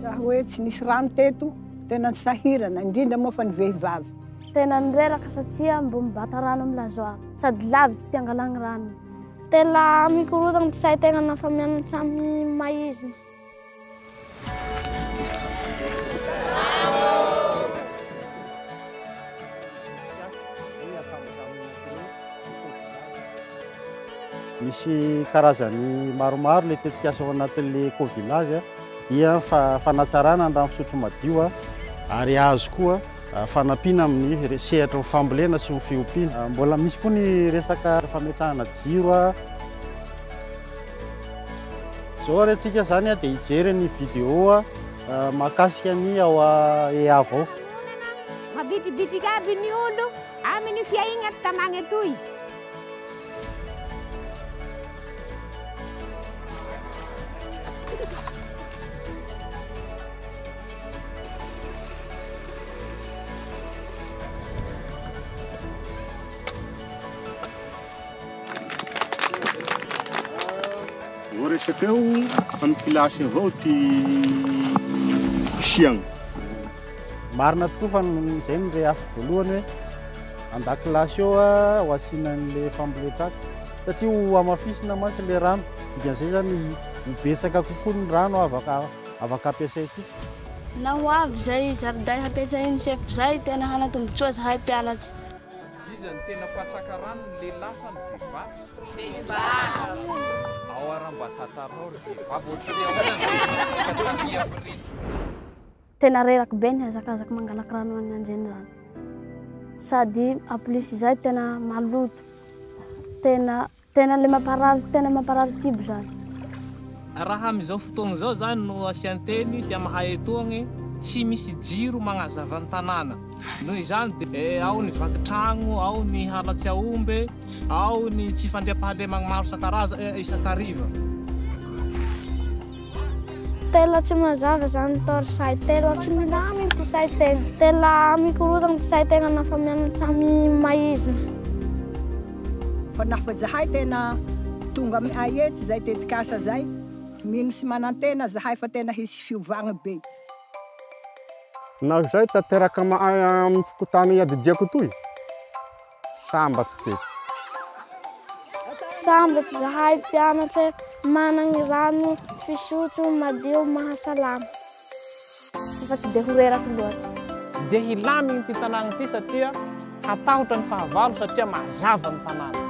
Raha hoe tsy nisy rano teto, tena nisahirana, indrindra moa fa ny vehivavy. Tena nireraka satria mbo mibata rano amin'ny lazoara, sady lavitsy ty angalany rano. Tena mikorotana ty sain-tegna nafa mianatra maizina. Misy karazany maromaro le tetikasa ao anatin'le éco-village dia fanatsarana andrano fisotro madio ary azo koa fanampiana amin'ny sehatra fambolena sy ny fiompiana. Mbola misy koa ny resaka fametrahana jiro. Zao rehetsika zany dia hijery ny vidéo mahakasika ny ao Eavo ao. Mabitibitika aby ny olo amin'ny fiaigna tamagna etoy. Resaka eo amin'ny kilasy avao ty siagna. Marina tokoa fa izay ny rehafi voalohany hoe an-dakilasy eo ho asianan'le famboletraka satria ho amafisina mantsy le rano. Dikan'izay zany ho betsaka kokoa ny rano afaka ampiasaintsika. Na ho avy zay zaridaina hampiasain'ny chef zay tena hanatombontsoa zahay mpianatsy. Iza ny tena patsaka rano ny lehilahy sa ny vehivavy? Ao aram-batantarao ry vehivavy. Tena reraka be ny hazakazaka mangalaky rano any anjeny rano. Sady aplisy zay tena maloto. Tena le mamparary kibo zany. Raha amizao fotoana zao zany no asianteny dia mahay etoagny tsy misy jiro magnazava ny tanàna. Noho izany dia ao ny vakitragno, ao ny halatsy aomby, ao ny tsy fandriam-pahalemana maro isakariva. Tena tsy mazava zany torsay, tena tsy milamy ty sain-tegna. Tena mikorotana ty sain-tegna nafa mianatra maizina. Fa nafa zahay tena tonga amin'ny aety zay tetikasa zay, mino sy manantena zahay fa tena hisy fiovagna be. Na zay tanteraka amin'ny fokotany iadidiako toy, sambatsy teto. Sambatsy zahay mpianatra managny rano fisotro madio mahasalama. Fa tsy dia ho reraka loatsy. Dia hilamy ty tanàna ty satria hatahotra ny fahavalo satria mazava ny tanàna.